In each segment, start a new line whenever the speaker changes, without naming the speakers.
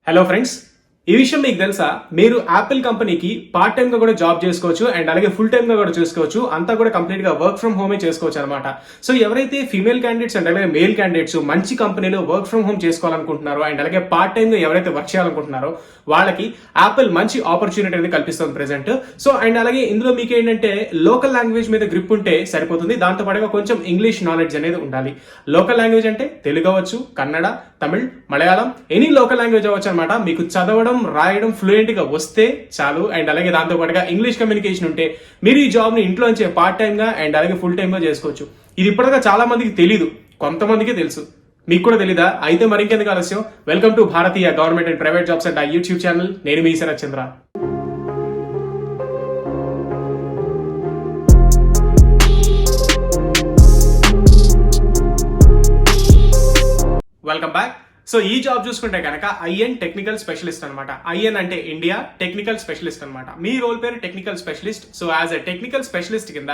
Hello friends, ఈ విషయం మీకు తెలుసా? మీరు యాపిల్ కంపెనీకి పార్ట్ టైం గా కూడా జాబ్ చేసుకోవచ్చు అండ్ అలాగే ఫుల్ టైం గా కూడా చేసుకోవచ్చు. అంతా కూడా కంప్లీట్ గా వర్క్ ఫ్రమ్ హోమే చేసుకోవచ్చు అనమాట. సో ఎవరైతే ఫీమేల్ క్యాండిడేట్స్ అండ్ అలాగే మేల్ క్యాండిడేట్స్ మంచి కంపెనీలో వర్క్ ఫ్రమ్ హోమ్ చేసుకోవాలనుకుంటున్నారో అండ్ అలాగే పార్ట్ టైం గా ఎవరైతే వర్క్ చేయాలనుకుంటున్నారో వాళ్ళకి యాపిల్ మంచి ఆపర్చునిటీ అనేది కల్పిస్తుంది ప్రెసెంట్. సో అండ్ అలాగే ఇందులో మీకు ఏంటంటే లోకల్ లాంగ్వేజ్ మీద గ్రిప్ ఉంటే సరిపోతుంది. దాంతో పాటుగా కొంచెం ఇంగ్లీష్ నాలెడ్జ్ అనేది ఉండాలి. లోకల్ లాంగ్వేజ్ అంటే తెలుగు అవ్వచ్చు, Kannada, Tamil, Malayalam, any local language అవ్వచ్చు అనమాట. మీకు చదవడం రాయడం ఫ్లూయెంట్ గా వస్తే చాలు. అండ్ అలాగే దాంతో పాటుగా ఇంగ్లీష్ కమ్యూనికేషన్ ఉంటే మీరు ఈ జాబ్ ని ఇంట్లోంచే పార్ట్ టైం గా అండ్ అలాగే ఫుల్ టైం గా చేసుకోవచ్చు. ఇది ఇప్పటిదాకా చాలా మందికి తెలీదు, కొంతమందికి తెలుసు. మీకు కూడా తెలీదా? అయితే మరింకెందుకు ఆలస్యం, welcome to Bharatiya government and private jobs and YouTube channel. నేను మీ Sarath Chandra. Welcome back. So ఈ జాబ్ చూసుకుంటే కనుక ఐఎన్ టెక్నికల్ స్పెషలిస్ట్ అనమాట. ఐఎన్ అంటే ఇండియా, టెక్నికల్ స్పెషలిస్ట్ అనమాట. మీ రోల్ పేరు technical specialist. So as a technical specialist కింద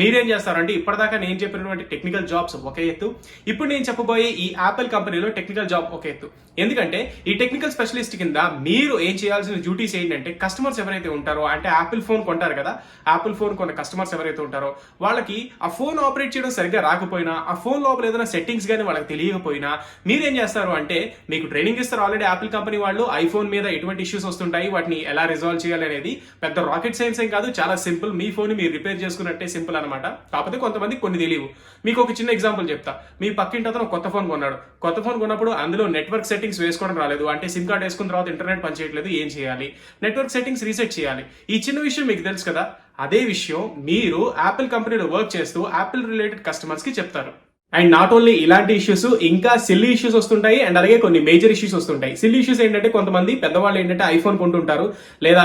మీరేం చేస్తారంటే, ఇప్పటిదాకా నేను చెప్పినటువంటి టెక్నికల్ జాబ్స్ ఒక ఎత్తు, ఇప్పుడు నేను చెప్పబోయే ఈ యాపిల్ కంపెనీలో టెక్నికల్ జాబ్ ఒక ఎత్తు. ఎందుకంటే ఈ టెక్నికల్ స్పెషలిస్ట్ కింద మీరు ఏం చేయాల్సిన డ్యూటీస్ ఏంటంటే, కస్టమర్స్ ఎవరైతే ఉంటారో, అంటే యాపిల్ ఫోన్ కొంటారు కదా, యాపిల్ ఫోన్ కొన్న కస్టమర్స్ ఎవరైతే ఉంటారో వాళ్ళకి ఆ ఫోన్ ఆపరేట్ చేయడం సరిగ్గా రాకపోయినా, ఆ ఫోన్ లోపల ఏదైనా సెట్టింగ్స్ కానీ వాళ్ళకి తెలియకపోయినా మీరేం చేస్తారు అంటే, మీకు ట్రైనింగ్ ఇస్తారు ఆల్రెడీ యాపిల్ కంపెనీ వాళ్ళు. ఐఫోన్ మీద ఎటువంటి ఇష్యూస్ వస్తుంటాయి, వాటిని ఎలా రిజాల్వ్ చేయాలి అనేది పెద్ద రాకెట్ సైన్స్ ఏం కాదు, చాలా సింపుల్. మీ ఫోన్ మీరు రిపేర్ చేసుకున్నట్టే సింపుల్ అనమాట. కాకపోతే కొంతమంది కొన్ని తెలియవు. మీకు ఒక చిన్న ఎగ్జాంపుల్ చెప్తా. మీ పక్కింటి అతను కొత్త ఫోన్ కొన్నాడు. కొత్త ఫోన్ కొన్నప్పుడు అందులో నెట్వర్క్ సెట్టింగ్స్ వేసుకోవడం రాలేదు, అంటే సిమ్ కార్డ్ వేసుకున్న తర్వాత ఇంటర్నెట్ పనిచేయట్లేదు, ఏం చేయాలి? నెట్వర్క్ సెట్టింగ్స్ రీసెట్ చేయాలి. ఈ చిన్న విషయం మీకు తెలుసు కదా. అదే విషయం మీరు యాపిల్ కంపెనీలో వర్క్ చేస్తూ యాపిల్ రిలేటెడ్ కస్టమర్స్ కి చెప్తారు. అండ్ నాట్ ఓన్లీ ఇలాంటి ఇష్యూస్, ఇంకా సిల్లీ ఇష్యూస్ వస్తుంటాయి అండ్ అలాగే కొన్ని మేజర్ ఇష్యూస్ వస్తుంటాయి. సిల్లీ ఇష్యూస్ ఏంటంటే, కొంతమంది పెద్దవాళ్ళు ఏంటంటే ఐఫోన్ కొంటుంటారు, లేదా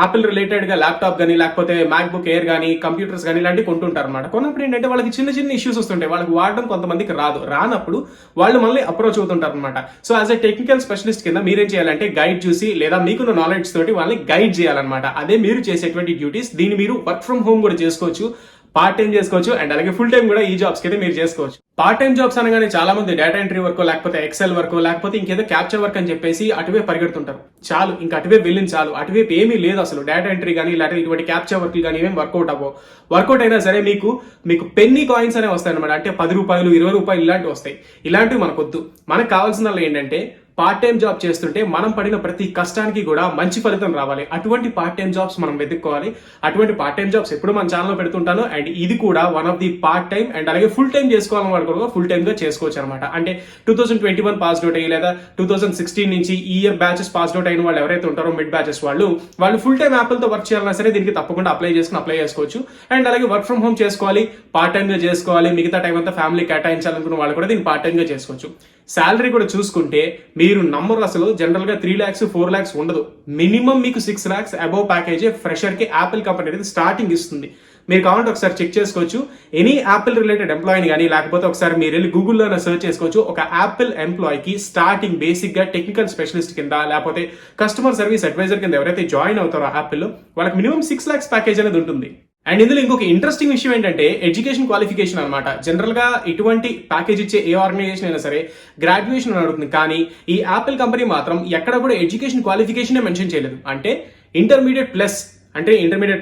యాపిల్ రిలేటెడ్ గా ల్యాప్టాప్ కానీ లేకపోతే మ్యాక్ బుక్ ఎయిర్ కానీ కంప్యూటర్స్ కానీ ఇలాంటివి కొంటుంటారు అనమాట. కొన్నప్పుడు ఏంటంటే వాళ్ళకి చిన్న చిన్న ఇష్యూస్ వస్తుంటాయి, వాళ్ళకి వాడడం కొంతమందికి రానప్పుడు వాళ్ళు మళ్ళీ అప్రోచ్ అవుతుంటారు అనమాట. So as a technical specialist కింద మీరేం చేయాలంటే, గైడ్ చూసి లేదా మీకున్న నాలెడ్జ్ తోటి వాళ్ళని గైడ్ చేయాలన్నమాట. అదే మీరు చేసేటువంటి డ్యూటీస్. దీన్ని మీరు వర్క్ ఫ్రమ్ హోమ్ కూడా చేసుకోవచ్చు, పార్ట్ టైం చేసుకోవచ్చు అండ్ అలాగే ఫుల్ టైం కూడా ఈ జాబ్స్ కి అయితే మీరు చేసుకోవచ్చు. పార్ట్ టైం జాబ్స్ అనగానే చాలా మంది డేటా ఎంట్రీ వర్క్, లేకపోతే ఎక్సెల్ వర్క్, లేకపోతే ఇంకేదో క్యాప్చర్ వర్క్ అని చెప్పేసి అటువే పరిగెడుతుంటారు. చాలు, ఇంకా అటువే వెళ్ళింది చాలు. అటువైపు ఏమీ లేదు అసలు. డేటా ఎంట్రీ కానీ లేకపోతే ఇటువంటి క్యాప్చర్ వర్క్ కానీ ఏమేమి వర్కౌట్ అవ్వవు. వర్కౌట్ అయినా సరే మీకు పెన్నీ కాయిన్స్ అనేవి వస్తాయి అనమాట. అంటే 10 రూపాయలు, 20 రూపాయలు ఇలాంటివి వస్తాయి. ఇలాంటివి మనకొద్దు. మనకు కావాల్సిన ఏంటంటే, పార్ట్ టైం జాబ్ చేస్తుంటే మనం పడిన ప్రతి కష్టానికి కూడా మంచి ఫలితం రావాలి. అటువంటి పార్ట్ టైం జాబ్స్ మనం వెతుక్కోవాలి. అటువంటి పార్ట్ టైం జాబ్స్ ఎప్పుడు మన ఛానల్లో పెడుతుంటాను. అండ్ ఇది కూడా one of the part time and అలాగే ఫుల్ టైం చేసుకోవాలని వాడు కూడా ఫుల్ టైం గా చేసుకోవచ్చు అనమాట. అంటే 2021 పాస్ అవుట్ అయ్యి లేదా 2016 నుంచి ఈ ఇయర్ బ్యాచెస్ పాస్ అవుట్ అయిన వాళ్ళు ఎవరైతే ఉంటారో, మిడ్ బ్యాచెస్ వాళ్ళు ఫుల్ టైం యాపిల్ తో వర్క్ చేయాలన్నా సరే దీనికి తప్పకుండా అప్లై చేసుకోవచ్చు. అండ్ అలాగే వర్క్ ఫ్రమ్ హోమ్ చేసుకోవాలి, పార్ట్ టైం గా చేసుకోవాలి, మిగతా టైం అంతా ఫ్యామిలీ కేటాయించాలనుకున్న వాళ్ళు కూడా దీన్ని పార్ట్ టైం గా చేసుకోవచ్చు. శాలరీ కూడా చూసుకుంటే మీరు నంబర్ అసలు జనరల్ గా 3 lakhs 4 lakhs ఉండదు. మినిమం మీకు 6 lakhs అబౌవ్ ప్యాకేజీ ఫ్రెషర్ కి యాపిల్ కంపెనీ అనేది స్టార్టింగ్ ఇస్తుంది. మీరు కావాలంటే ఒకసారి చెక్ చేసుకోవచ్చు. ఎనీ యాపిల్ రిలేటెడ్ ఎంప్లాయీని కానీ లేకపోతే ఒకసారి మీరు వెళ్ళి గూగుల్లో సెర్చ్ చేసుకోవచ్చు. ఒక యాపిల్ ఎంప్లాయీకి స్టార్టింగ్ బేసిక్ గా టెక్నికల్ స్పెషలిస్ట్ కింద లేకపోతే కస్టమర్ సర్వీస్ అడ్వైజర్ కింద ఎవరైతే జాయిన్ అవుతారో యాపిల్, వాళ్ళకి మినిమం 6 lakhs ప్యాకేజ్ అనేది ఉంటుంది. అండ్ ఇందులో ఇంకొక ఇంట్రెస్టింగ్ విషయం ఏంటంటే, ఎడ్యుకేషన్ క్వాలిఫికేషన్ అనమాట. జనరల్ గా ఇటువంటి ప్యాకేజ్ ఇచ్చే ఏ ఆర్గనైజేషన్ అయినా సరే గ్రాడ్యుయేషన్ అని అడుగుతుంది. కానీ ఈ యాపిల్ కంపెనీ మాత్రం ఎక్కడ కూడా ఎడ్యుకేషన్ క్వాలిఫికేషన్ మెన్షన్ చేయలేదు. అంటే intermediate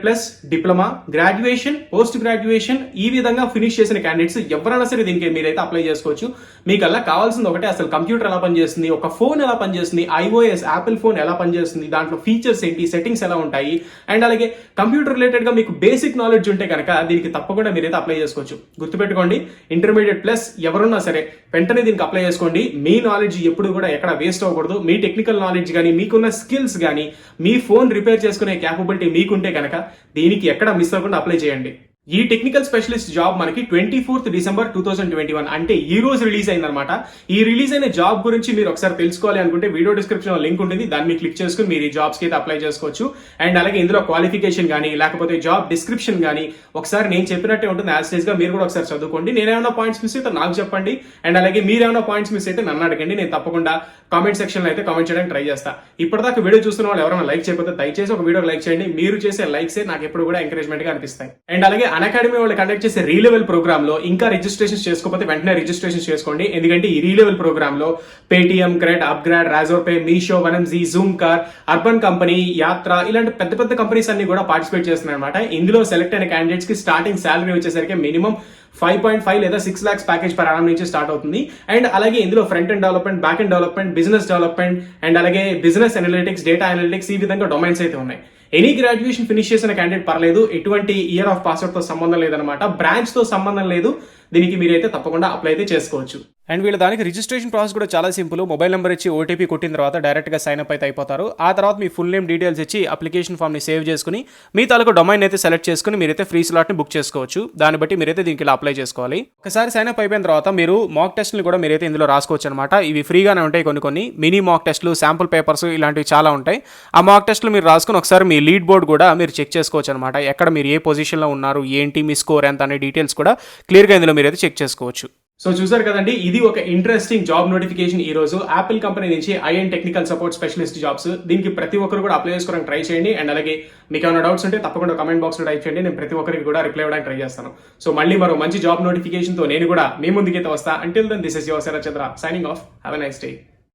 plus diploma, graduation, post graduation ఈ విధంగా ఫినిష్ చేసిన క్యాండిడేట్స్ ఎవరైనా సరే దీనికి మీరైతే అప్లై చేసుకోవచ్చు. మీకల్లా కావాల్సింది ఒకటే, అసలు కంప్యూటర్ ఎలా పనిచేస్తుంది, ఒక ఫోన్ ఎలా పనిచేస్తుంది, iOS యాపిల్ ఫోన్ ఎలా పనిచేస్తుంది, దాంట్లో ఫీచర్స్ ఏంటి, సెట్టింగ్స్ ఎలా ఉంటాయి, అండ్ అలాగే కంప్యూటర్ రిలేటెడ్ గా మీకు బేసిక్ నాలెడ్జ్ ఉంటే కనుక దీనికి తప్పకుండా మీరైతే అప్లై చేసుకోవచ్చు. గుర్తుపెట్టుకోండి, ఇంటర్మీడియట్ ప్లస్ ఎవరున్నా సరే వెంటనే దీనికి అప్లై చేసుకోండి. మీ నాలెడ్జ్ ఎప్పుడు కూడా ఎక్కడ వేస్ట్ అవ్వకూడదు. మీ టెక్నికల్ నాలెడ్జ్ కానీ మీకున్న స్కిల్స్ కానీ మీ ఫోన్ రిపేర్ చేసుకునే క్యాపబిలిటీ మీకుంటే కనుక దీనికి ఎక్కడ మిస్ అవ్వకుండా అప్లై చేయండి. ఈ టెక్నికల్ స్పెషలిస్ట్ జాబ్ మనకి 24th December 2021 అంటే ఈ రోజు రిలీజ్ అయిందనమాట. ఈ రిలీజ్ అయిన జాబ్ గురించి మీరు ఒకసారి తెలుసుకోవాలి అనుకుంటే వీడియో డిస్క్రిప్షన్ లో లింక్ ఉంటుంది, దాన్ని క్లిక్ చేసుకుని మీరు ఈ జాబ్స్ కి అయితే అప్లై చేసుకోవచ్చు. అండ్ అలాగే ఇందులో క్వాలిఫికేషన్ కానీ లేకపోతే జాబ్ డిస్క్రిప్షన్ కానీ ఒకసారి నేను చెప్పినట్టే ఉంటుంది. యాజ్ స్టేజ్ గా మీరు కూడా ఒకసారి చదువుకోండి. నేనేమైనా పాయింట్స్ మిస్ అయితే నాకు చెప్పండి, అండ్ అలాగే మీరేమైనా పాయింట్స్ మిస్ అయితే నన్ను అడగండి. నేను తప్పకుండా కామెంట్ సెక్షన్ లో అయితే కామెంట్ చేయడానికి ట్రై చేస్తా. ఇప్పటిదాకా వీడియో చూస్తున్న వాళ్ళు ఎవరైనా లైక్ చేయకపోతే దయచేసి ఒక వీడియో లైక్ చేయండి. మీరు చేసే లైక్సే నాకు ఎప్పుడు కూడా ఎంకరేజ్మెంట్ గా అనిపిస్తాయి. అండ్ అలాగే అకాడమీ వాళ్ళు కండక్ట్ చేసే రీ లెవెల్ ప్రోగ్రామ్ లో ఇంకా రిజిస్ట్రేషన్ చేసుకోకపోతే వెంటనే రిజిస్ట్రేషన్ చేసుకోండి. ఎందుకంటే ఈ రీ లెవెల్ ప్రోగ్రామ్ లో Paytm, CRED, upGrad, Razorpay, Meesho, వనంజీ, Zoomcar, urban company, Yatra ఇలాంటి పెద్ద పెద్ద కంపెనీస్ అన్ని కూడా పార్టిసిపేట్ చేస్తున్నాయి అనమాట. ఇందులో సెలెక్ట్ అయిన క్యాండిడేట్స్ కి స్టార్టింగ్ శాలరీ వచ్చేసరికి మినిమం 5.5 లేదా 6 lakhs ప్యాకేజ్ పర్ annum నుంచి స్టార్ట్ అవుతుంది. అండ్ అలాగే ఇందులో front end development, back end development, business development and అలాగే బిజినెస్ అనలిటిక్స్, డేటా అనలిటిక్స్ ఈ విధంగా డొమైన్స్ అయితే ఉన్నాయి. ఎనీ గ్రాడ్యుయేషన్ ఫినిష్ చేసిన క్యాండిడేట్ పర్లేదు, ఎటువంటి ఇయర్ ఆఫ్ పాస్అవుట్ తో సంబంధం లేదనమాట, బ్రాంచ్ తో సంబంధం లేదు. దీనికి మీరైతే తప్పకుండా అప్లై అయితే చేసుకోవచ్చు. అండ్ వీళ్ళ దానికి రిజిస్ట్రేషన్ ప్రాసెస్ కూడా చాలా సింపుల్. మొబైల్ నెంబర్ ఇచ్చి ఓటీపీ కొట్టిన తర్వాత డైరెక్ట్ గా సైన్ అప్ అయితే అయిపోతారు. ఆ తర్వాత మీ ఫుల్ నేమ్ డీటెయిల్స్ ఇచ్చి అప్లికేషన్ ఫామ్ ని సేవ్ చేసుకుని మీ తాలూకు డొమైన్ అయితే సెలెక్ట్ చేసుకుని మీరైతే ఫ్రీ స్లాట్ ని బుక్ చేసుకోవచ్చు. దాన్ని బట్టి మీరైతే దీనికి ఇలా అప్లై చేసుకోవాలి. ఒకసారి సైన్ అప్ అయిపోయిన తర్వాత మీరు మాక్ టెస్ట్ ని కూడా మీరైతే ఇందులో రాసుకోవచ్చు అనమాట. ఇవి ఫ్రీగానే ఉంటాయి. కొన్ని మినీ మాక్ టెస్ట్లు, శాంపుల్ పేపర్స్ ఇలాంటివి చాలా ఉంటాయి. ఆ మాక్ టెస్ట్లు మీరు రాసుకుని ఒకసారి మీ లీడ్ బోర్డ్ కూడా మీరు చెక్ చేసుకోవచ్చు అనమాట. ఎక్కడ మీరు ఏ పొజిషన్ లో ఉన్నారు, ఏంటి మీ స్కోర్ ఎంత అనే డీటెయిల్స్ కూడా క్లియర్ గా ఇందులో మీరైతే చెక్ చేసుకోవచ్చు. సో చూసారు కదండి, ఇది ఒక ఇంట్రెస్టింగ్ జాబ్ నోటిఫికేషన్ ఈ రోజు యాపిల్ కంపెనీ నుంచి in technical support specialist jobs. దీనికి ప్రతి ఒక్కరు కూడా అప్లై చేసుకోవడానికి ట్రై చేయండి. అండ్ అలాగే మీకు ఏమైనా డౌట్స్ ఉంటే తప్పకుండా కమెంట్ బాక్స్ లో టైప్ చేయండి. నేను ప్రతి ఒక్కరికి కూడా రిప్లై ఇవ్వడానికి ట్రై చేస్తాను. సో మళ్ళీ మరో మంచి జాబ్ నోటిఫికేషన్ తో నేను కూడా మీ ముందుకైతే వస్తా. Until then this is your Sharath Chandra signing off. Have a nice day.